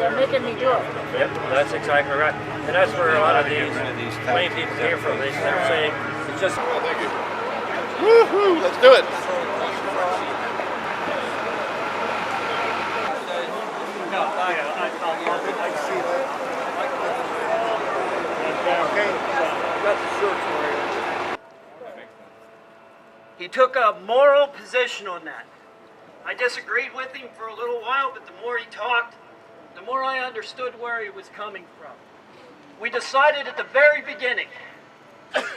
They're making me do it. Yep, that's exactly right. And that's where a lot of these plain people came from. They're saying it's just. Oh, thank you. Woohoo! Let's do it. He took a moral position on that. I disagreed with him for a little while, but the more he talked, the more I understood where he was coming from. We decided at the very beginning,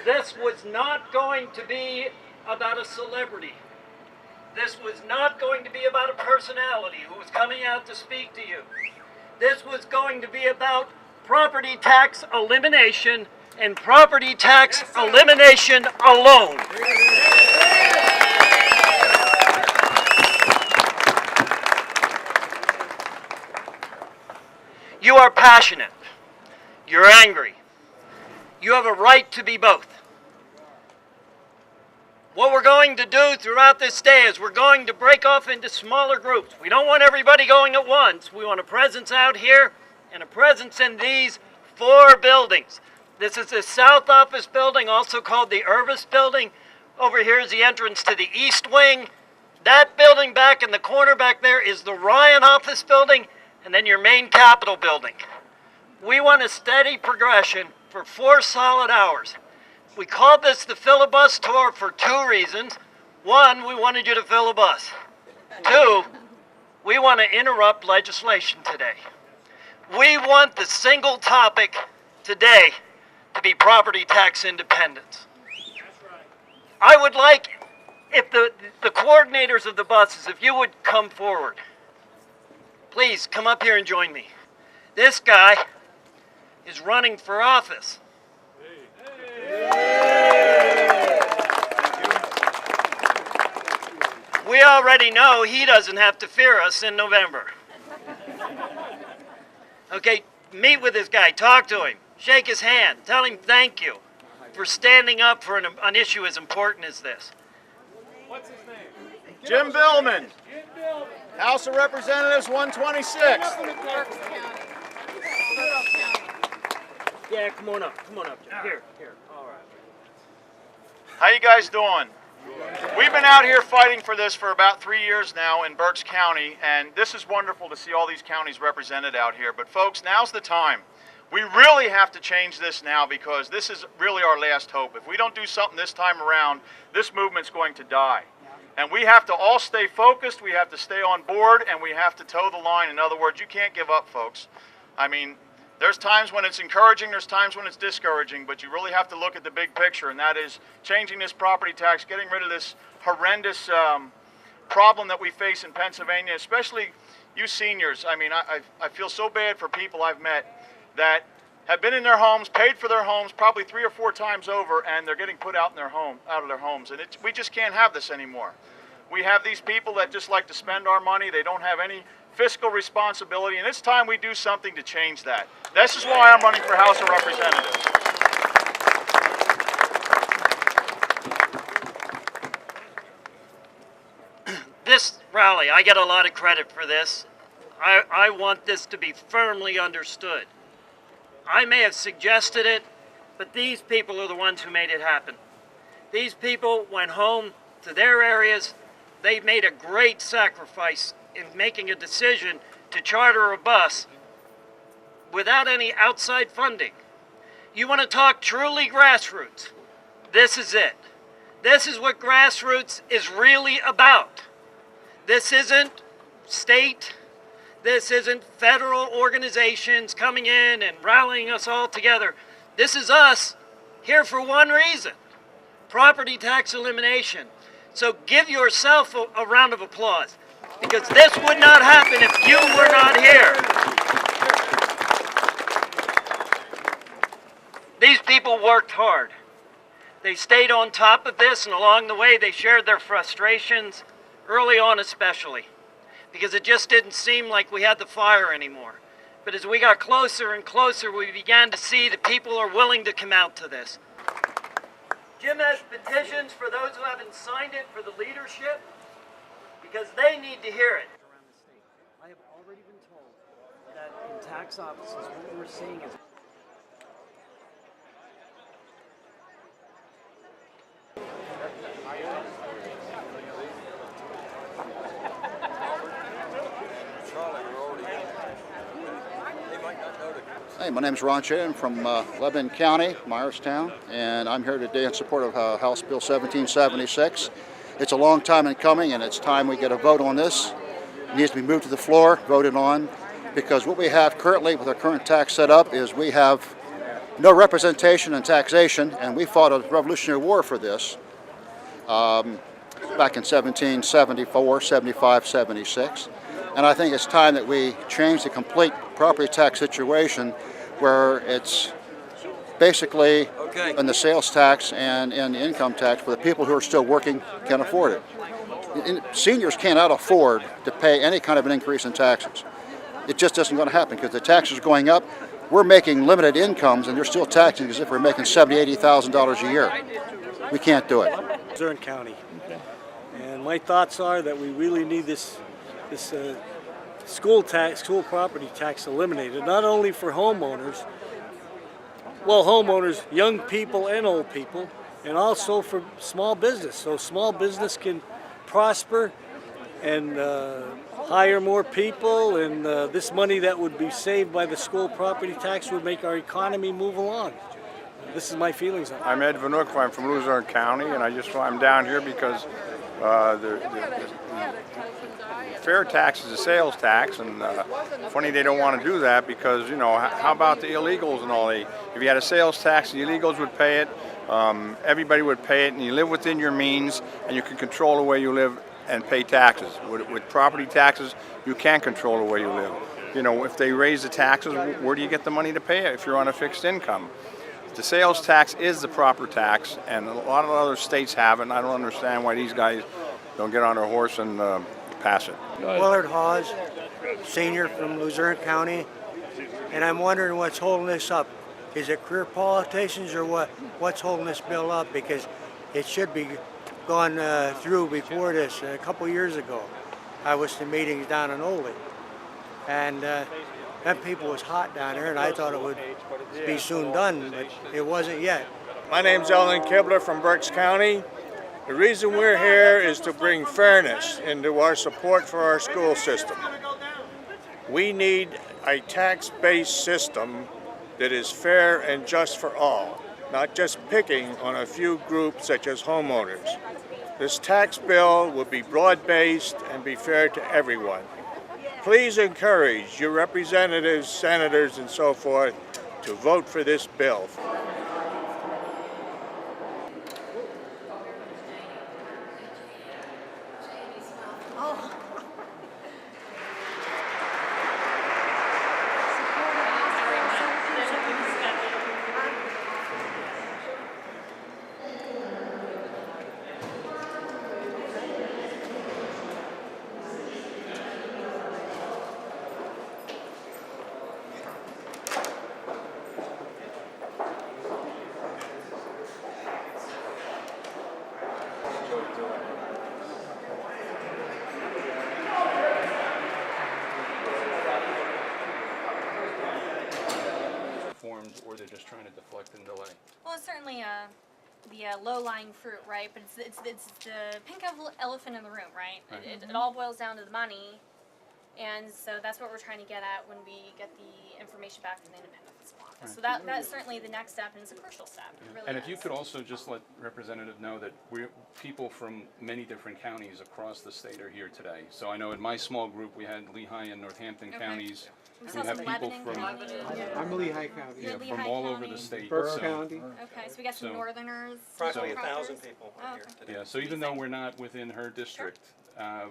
this was not going to be about a celebrity. This was not going to be about a personality who was coming out to speak to you. This was going to be about property tax elimination and property tax elimination alone. You are passionate. You're angry. You have a right to be both. What we're going to do throughout this day is we're going to break off into smaller groups. We don't want everybody going at once. We want a presence out here and a presence in these 4 buildings. This is the South Office Building, also called the Irvis Building. Over here is the entrance to the East Wing. That building back in the corner back there is the Ryan Office Building, and then your main Capitol Building. We want a steady progression for 4 solid hours. We called this the Filibus Tour for 2 reasons. 1, we wanted you to fill a bus. 2, we want to interrupt legislation today. We want the single topic today to be property tax independence. I would like, if the coordinators of the buses, if you would come forward. Please come up here and join me. This guy is running for office. We already know he doesn't have to fear us in November. Okay, meet with this guy, talk to him, shake his hand, tell him thank you for standing up for an issue as important as this. What's his name? Jim Billman. House of Representatives 126. Yeah, come on up, Jim. Here, all right. How you guys doing? We've been out here fighting for this for about 3 years now in Berks County, and this is wonderful to see all these counties represented out here. But folks, now's the time. We really have to change this now because this is really our last hope. If we don't do something this time around, this movement's going to die. And we have to all stay focused, we have to stay on board, and we have to toe the line. In other words, you can't give up, folks. I mean, there's times when it's encouraging, there's times when it's discouraging, but you really have to look at the big picture, and that is changing this property tax, getting rid of this horrendous problem that we face in Pennsylvania, especially you seniors. I mean, I feel so bad for people I've met that have been in their homes, paid for their homes probably 3 or 4 times over, and they're getting put out of their homes. And we just can't have this anymore. We have these people that just like to spend our money. They don't have any fiscal responsibility, and it's time we do something to change that. This is why I'm running for House of Representatives. This rally, I get a lot of credit for this. I want this to be firmly understood. I may have suggested it, but these people are the ones who made it happen. These people went home to their areas. They made a great sacrifice in making a decision to charter a bus without any outside funding. You want to talk truly grassroots? This is it. This is what grassroots is really about. This isn't state. This isn't federal organizations coming in and rallying us all together. This is us here for one reason: property tax elimination. So give yourself a round of applause, because this would not happen if you were not here. These people worked hard. They stayed on top of this, and along the way they shared their frustrations, early on especially, because it just didn't seem like we had the fire anymore. But as we got closer and closer, we began to see that people are willing to come out to this. Jim has petitions for those who haven't signed it for the leadership, because they need to hear it. Around the state. I have already been told that in tax offices, what we're seeing is Hey, my name is Ron Shea. From Lebanon County, Myerstown, and I'm here today in support of House Bill 1776. It's a long time in coming, and it's time we get a vote on this. It needs to be moved to the floor, voted on, because what we have currently with our current tax setup is we have no representation in taxation, and we fought a Revolutionary War for this back in 1774, 75, 76. And I think it's time that we change the complete property tax situation where it's basically in the sales tax and in the income tax for the people who are still working can afford it. Seniors cannot afford to pay any kind of an increase in taxes. It just isn't going to happen because the taxes are going up. We're making limited incomes and they're still taxing as if we're making $70,000, $80,000 a year. We can't do it. Luzerne County. And my thoughts are that we really need this school property tax eliminated, not only for homeowners, young people and old people, and also for small business, so small business can prosper and hire more people, and this money that would be saved by the school property tax would make our economy move along. This is my feelings on it. I'm Ed Vanook. I'm from Luzerne County, and I'm down here because the fair tax is a sales tax, and funny they don't want to do that because, you know, how about the illegals and all? If you had a sales tax, the illegals would pay it, everybody would pay it, and you live within your means, and you can control the way you live and pay taxes. With property taxes, you can't control the way you live. You know, if they raise the taxes, where do you get the money to pay it if you're on a fixed income? The sales tax is the proper tax, and a lot of other states have it, and I don't understand why these guys don't get on their horse and pass it. Willard Hawes, senior from Luzerne County, and I'm wondering what's holding this up. Is it career politicians or what? What's holding this bill up? Because it should be gone through before this. A couple years ago, I was to meetings down in Ole, and them people was hot down there, and I thought it would be soon done, but it wasn't yet. My name's Ellen Kibler from Berks County. The reason we're here is to bring fairness into our support for our school system. We need a tax-based system that is fair and just for all, not just picking on a few groups such as homeowners. This tax bill will be broad-based and be fair to everyone. Please encourage your representatives, senators, and so forth to vote for this bill. Or they're just trying to deflect and delay? Well, it's certainly the low-lying fruit, right? But it's the pink elephant in the room, right? It all boils down to the money, and so that's what we're trying to get at when we get the information back from the independent fiscal office. So that's certainly the next step, and it's a crucial step. It really And if is. you could also just let Representative know that people from many different counties across the state are here today. So I know in my small group we had Lehigh and Northampton counties. We We saw have some people Lebanon from County. I'm Lehigh County. You're from Lehigh all over County. the state. Berks so- County. Okay, so we got some So- northerners. Approximately some 1,000 Proctors. people Oh, are here okay. today. Yeah, so even though we're not within her district,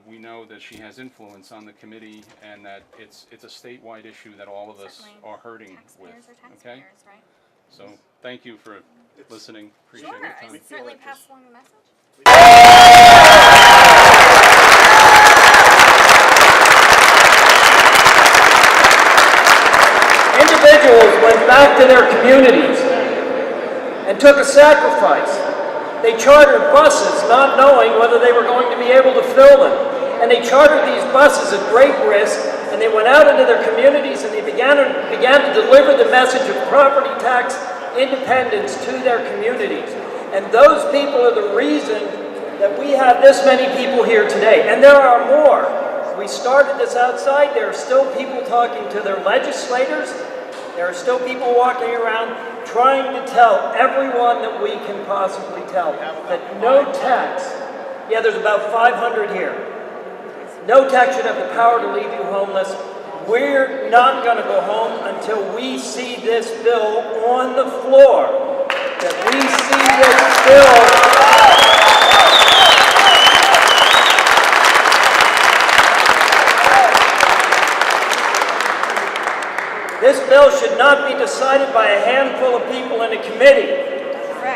we know that she has influence on the committee and that it's a statewide issue that all of us Certainly. are hurting with, Taxpayers are okay? taxpayers, right? So, thank you for listening, appreciate Sure, your time. I certainly pass along the message. individuals went back to their communities and took a sacrifice. They chartered buses not knowing whether they were going to be able to fill them. And they chartered these buses at great risk, and they went out into their communities and they began to began to deliver the message of property tax independence to their communities. And those people are the reason that we have this many people here today. And there are more. We started this outside. There are still people talking to their legislators. There are still people walking around trying to tell everyone that we can possibly tell that no tax, yeah, there's about 500 here. No tax should have the power to leave you homeless. We're not going to go home until we see this bill on the floor. That we see this bill. This bill should not be decided by a handful of people in a committee.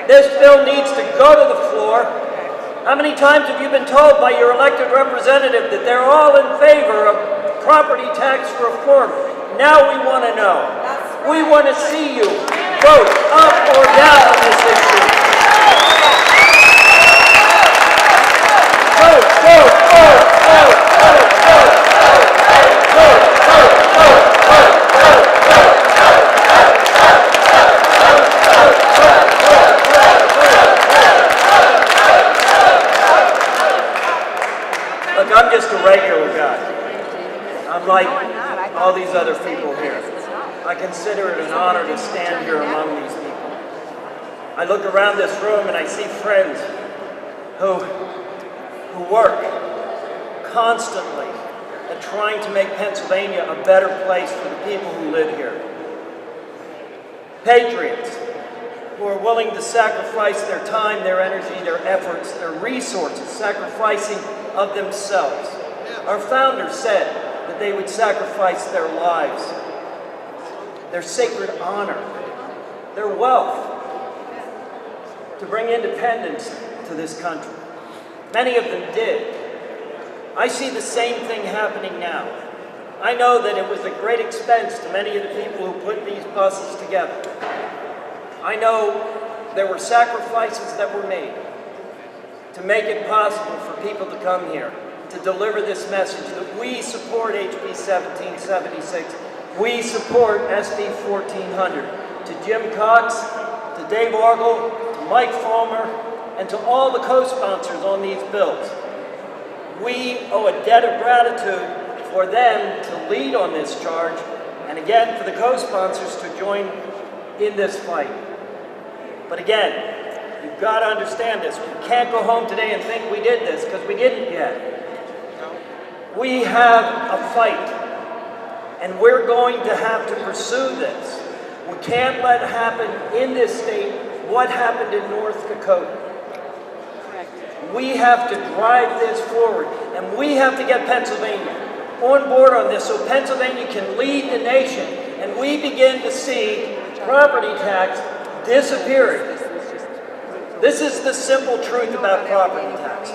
This bill needs to go to the floor. How many times have you been told by your elected representative that they're all in favor of property tax reform? Now we want to know. We want to see you vote up or down on this issue. Vote, vote, vote, vote, vote, vote, vote, vote, vote, vote, vote, vote, vote. Look, I'm just a regular guy. I'm like all these other people here. I consider it an honor to stand here among these people. I look around this room and I see friends who work constantly at trying to make Pennsylvania a better place for the people who live here. Patriots who are willing to sacrifice their time, their energy, their efforts, their resources, sacrificing of themselves. Our founders said that they would sacrifice their lives, their sacred honor, their wealth to bring independence to this country. Many of them did. I see the same thing happening now. I know that it was a great expense to many of the people who put these buses together. I know there were sacrifices that were made to make it possible for people to come here, to deliver this message that we support HB 1776, we support SB 1400. To Jim Cox, to Dave Argel, to Mike Fulmer, and to all the co-sponsors on these bills. We owe a debt of gratitude for them to lead on this charge, and again for the co-sponsors to join in this fight. But again, you've got to understand this. We can't go home today and think we did this, because we didn't yet. We have a fight, and we're going to have to pursue this. We can't let happen in this state what happened in North Dakota. We have to drive this forward, and we have to get Pennsylvania on board on this so Pennsylvania can lead the nation, and we begin to see property tax disappearing. This is the simple truth about property tax.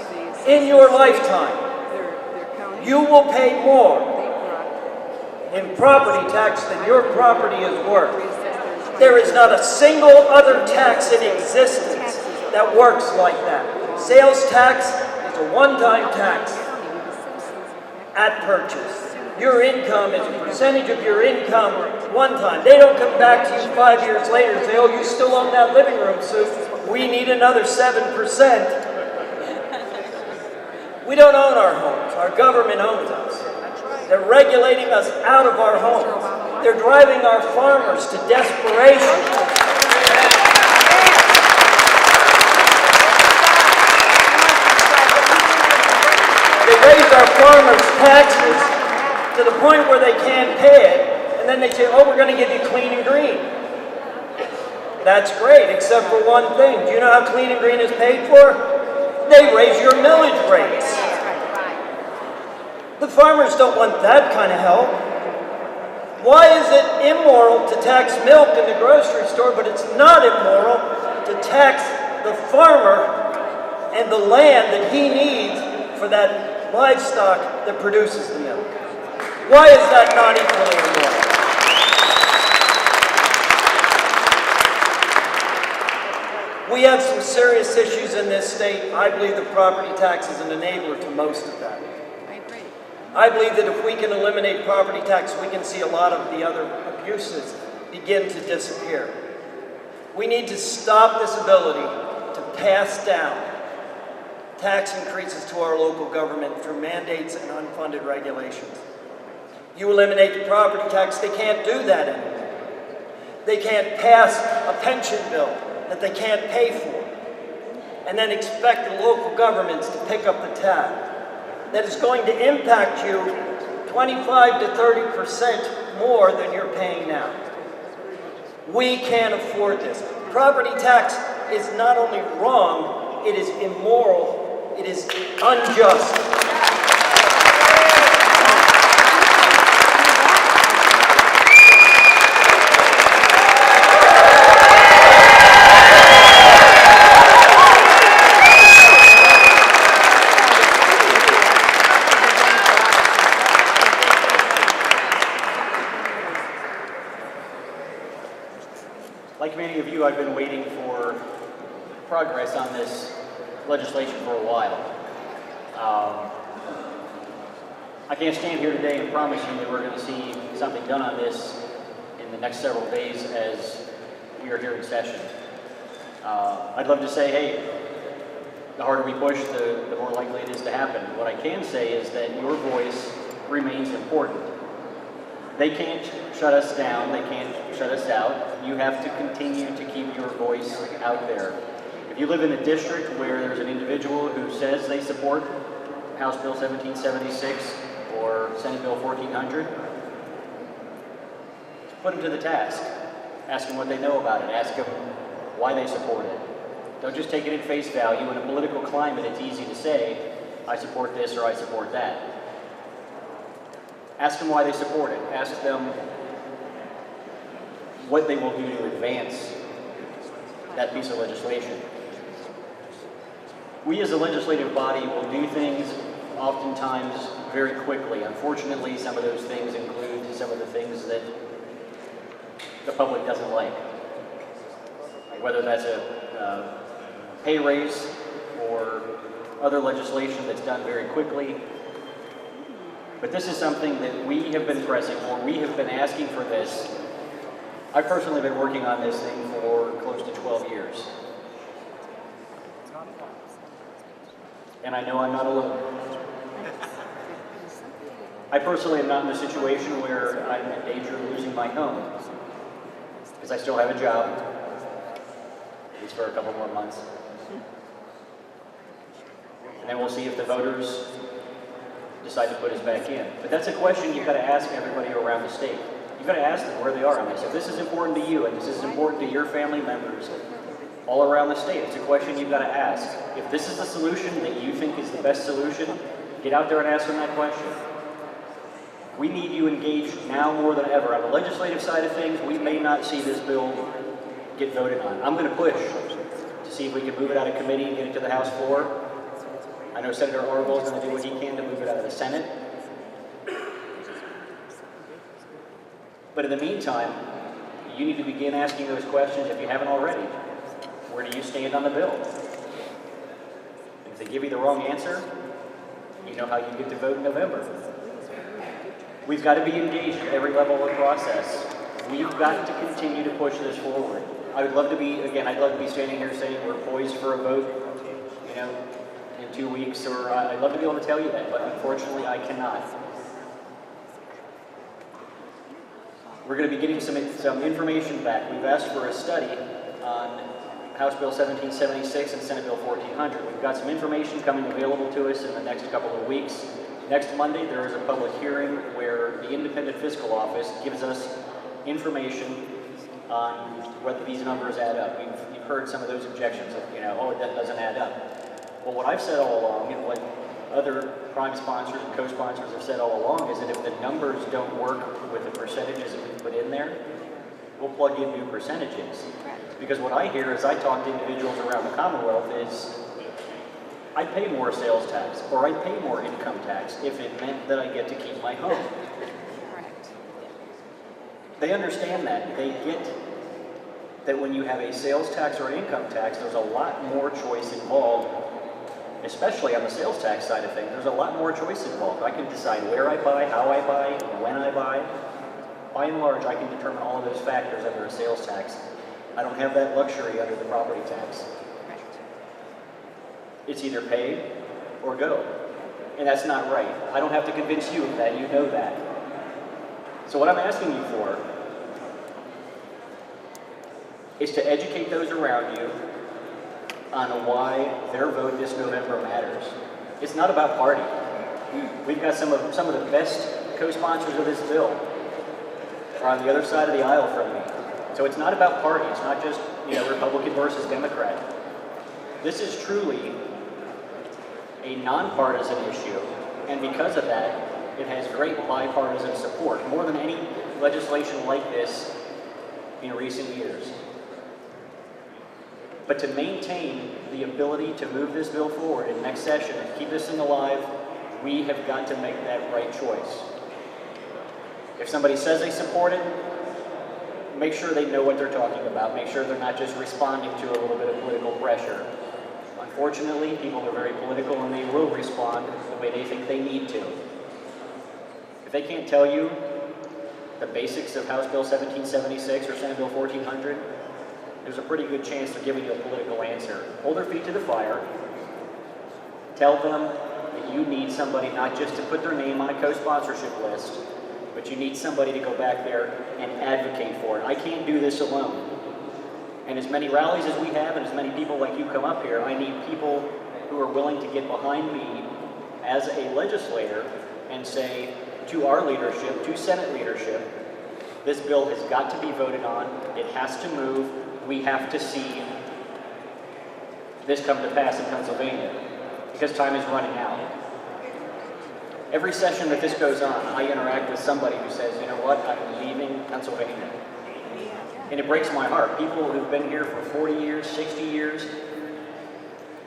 In your lifetime, you will pay more in property tax than your property is worth. There is not a single other tax in existence that works like that. Sales tax is a one-time tax at purchase. Your income is a percentage of your income one time. They don't come back to you 5 years later and say, oh, you still own that living room suit. We need another 7%. We don't own our homes. Our government owns us. They're regulating us out of our homes. They're driving our farmers to desperation. They raise our farmers' taxes to the point where they can't pay it, and then they say, oh, we're going to give you clean and green. That's great, except for one thing. Do you know how clean and green is paid for? They raise your millage rates. The farmers don't want that kind of help. Why is it immoral to tax milk in the grocery store, but it's not immoral to tax the farmer and the land that he needs for that livestock that produces the milk? Why is that not equally immoral? We have some serious issues in this state. I believe the property tax is an enabler to most of that. I believe that if we can eliminate property tax, we can see a lot of the other abuses begin to disappear. We need to stop this ability to pass down tax increases to our local government through mandates and unfunded regulations. You eliminate the property tax, they can't do that anymore. They can't pass a pension bill that they can't pay for and then expect the local governments to pick up the tab. That is going to impact you 25 to 30% more than you're paying now. We can't afford this. Property tax is not only wrong, it is immoral, it is unjust. Like many of you, I've been waiting for progress on this legislation for a while. I can't stand here today and promise you that we're going to see something done on this in the next several days as we are here in session. I'd love to say, hey, the harder we push, the more likely it is to happen. What I can say is that your voice remains important. They can't shut us down, they can't shut us out. You have to continue to keep your voice out there. If you live in a district where there's an individual who says they support House Bill 1776 or Senate Bill 1400, put them to the task. Ask them what they know about it. Ask them why they support it. Don't just take it at face value. In a political climate, it's easy to say, I support this or I support that. Ask them why they support it. Ask them what they will do to advance that piece of legislation. We as a legislative body will do things oftentimes very quickly. Unfortunately, some of those things include some of the things that the public doesn't like. Whether that's a pay raise or other legislation that's done very quickly. But this is something that we have been pressing for. We have been asking for this. I've personally been working on this thing for close to 12 years. And I know I'm not alone. I personally am not in a situation where I'm in danger of losing my home, because I still have a job, at least for a couple more months. And then we'll see if the voters decide to put us back in. But that's a question you've got to ask everybody around the state. You've got to ask them where they are on this. If this is important to you and this is important to your family members all around the state, it's a question you've got to ask. If this is the solution that you think is the best solution, get out there and ask them that question. We need you engaged now more than ever. On the legislative side of things, we may not see this bill get voted on. I'm going to push to see if we can move it out of committee and get it to the House floor. I know Senator Orville is going to do what he can to move it out of the Senate. But in the meantime, you need to begin asking those questions if you haven't already. Where do you stand on the bill? And if they give you the wrong answer, you know how you get to vote in November. We've got to be engaged at every level of the process. We've got to continue to push this forward. I would love to be, again, I'd love to be standing here saying we're poised for a vote, in 2 weeks, or I'd love to be able to tell you that, but unfortunately I cannot. We're going to be getting some information back. We've asked for a study on House Bill 1776 and Senate Bill 1400. We've got some information coming available to us in the next couple of weeks. Next Monday, there is a public hearing where the Independent Fiscal Office gives us information on whether these numbers add up. You've heard some of those objections of, oh, that doesn't add up. Well, what I've said all along, and what other prime sponsors and co-sponsors have said all along, is that if the numbers don't work with the percentages that we put in there, we'll plug in new percentages. Because what I hear as I talk to individuals around the Commonwealth is, I'd pay more sales tax, or I'd pay more income tax if it meant that I get to keep my home. They understand that. They get that when you have a sales tax or an income tax, there's a lot more choice involved especially on the sales tax side of things. There's a lot more choice involved. I can decide where I buy, how I buy, when I buy. By and large, I can determine all of those factors under a sales tax. I don't have that luxury under the property tax. It's either pay or go. And that's not right. I don't have to convince you of that, you know that. So what I'm asking you for is to educate those around you on why their vote this November matters. It's not about party. We've got some of the best co-sponsors of this bill are on the other side of the aisle from me. So it's not about party. It's not just, Republican versus Democrat. This is truly a nonpartisan issue, and because of that, it has great bipartisan support, more than any legislation like this in recent years. But to maintain the ability to move this bill forward in next session and keep this thing alive, we have got to make that right choice. If somebody says they support it, make sure they know what they're talking about. Make sure they're not just responding to a little bit of political pressure. Unfortunately, people are very political and they will respond the way they think they need to. If they can't tell you the basics of House Bill 1776 or Senate Bill 1400, there's a pretty good chance they're giving you a political answer. Hold their feet to the fire. Tell them that you need somebody not just to put their name on a co-sponsorship list, but you need somebody to go back there and advocate for it. I can't do this alone. And as many rallies as we have and as many people like you come up here, I need people who are willing to get behind me as a legislator and say to our leadership, to Senate leadership, this bill has got to be voted on. It has to move. We have to see this come to pass in Pennsylvania because time is running out. Every session that this goes on, I interact with somebody who says, you know what, I'm leaving Pennsylvania. And it breaks my heart. People who've been here for 40 years, 60 years,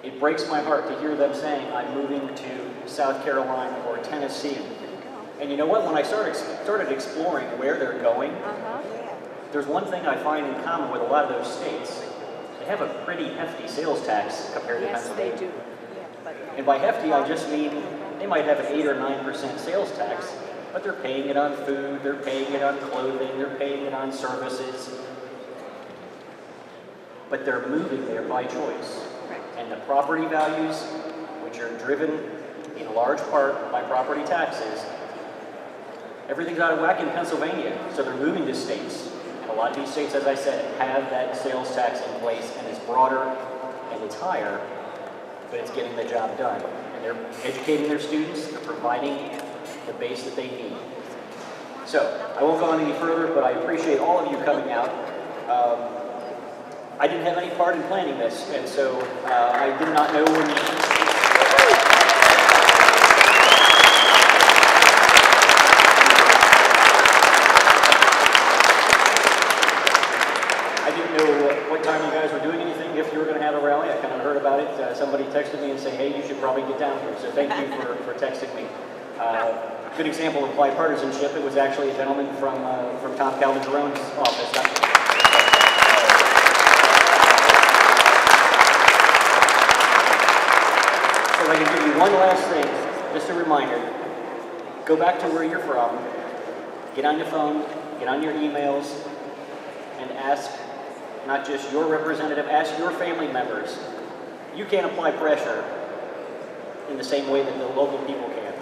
it breaks my heart to hear them saying, I'm moving to South Carolina or Tennessee. And you know what, when I started exploring where they're going, there's one thing I find in common with a lot of those states. They have a pretty hefty sales tax compared to Pennsylvania. Yes, they do. Yeah, and by hefty, I just mean they might have an 8 or 9% sales tax, but they're paying it on food, they're paying it on clothing, they're paying it on services. But they're moving there by choice. And the property values, which are driven in large part by property taxes, everything's out of whack in Pennsylvania, so they're moving to states. And a lot of these states, as I said, have that sales tax in place, and it's broader and it's higher, but it's getting the job done. And they're educating their students, they're providing the base that they need. So, I won't go on any further, but I appreciate all of you coming out. I didn't have any part in planning this, and so I did not know when... I didn't know what time you guys were doing anything, if you were going to have a rally. I kind of heard about it. Somebody texted me and said, hey, you should probably get down here. So thank you for texting me. Good example of bipartisanship. It was actually a gentleman from Tom Calderon's office. So I can give you one last thing, just a reminder. Go back to where you're from, get on your phone, get on your emails, and ask not just your representative, ask your family members. You can't apply pressure in the same way that the local people can.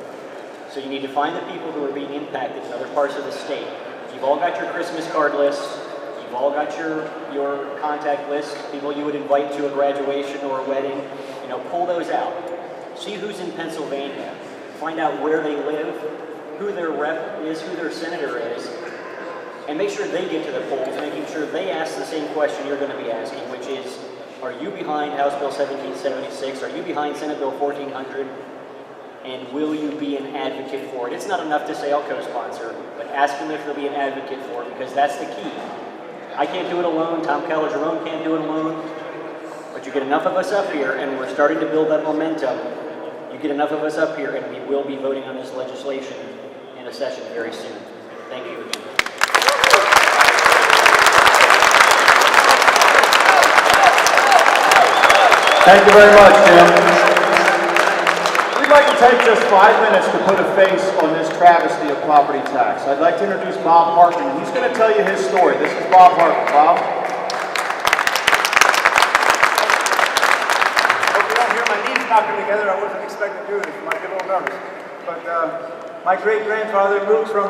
So you need to find the people who are being impacted in other parts of the state. You've all got your Christmas card lists. You've all got your contact list, people you would invite to a graduation or a wedding. Pull those out. See who's in Pennsylvania. Find out where they live, who their rep is, who their senator is, and make sure they get to the polls, making sure they ask the same question you're going to be asking, which is, are you behind House Bill 1776? Are you behind Senate Bill 1400? And will you be an advocate for it? It's not enough to say I'll co-sponsor, but ask them if they'll be an advocate for it, because that's the key. I can't do it alone, Tom Calderon can't do it alone, but you get enough of us up here, and we're starting to build that momentum. You get enough of us up here, and we will be voting on this legislation in a session very soon. Thank you again. Thank you very much, Jim. We'd like to take just 5 minutes to put a face on this travesty of property tax. I'd like to introduce Bob Hartman. He's going to tell you his story. This is Bob Hartman. Bob? Hope you don't hear my knees knocking together. I wasn't expecting to do this. I might get a little nervous. But my great-grandfather moved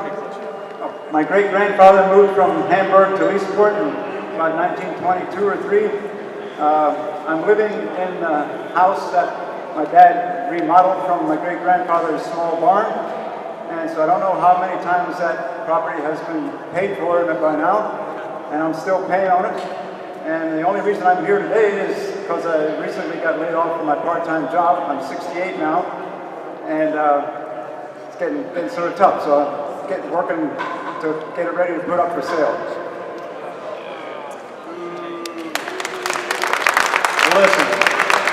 from Hamburg to Eastport in about 1922 or 3. I'm living in a house that my dad remodeled from my great-grandfather's small barn, and so I don't know how many times that property has been paid for by now, and I'm still paying on it. And the only reason I'm here today is because I recently got laid off from my part-time job. I'm 68 now, and it's been sort of tough, so I'm working to get it ready to put up for sale. Listen,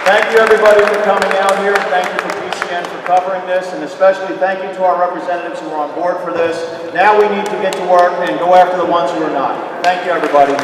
thank you everybody for coming out here. Thank you for PCN for covering this, and especially thank you to our representatives who are on board for this. Now we need to get to work and go after the ones who are not. Thank you everybody.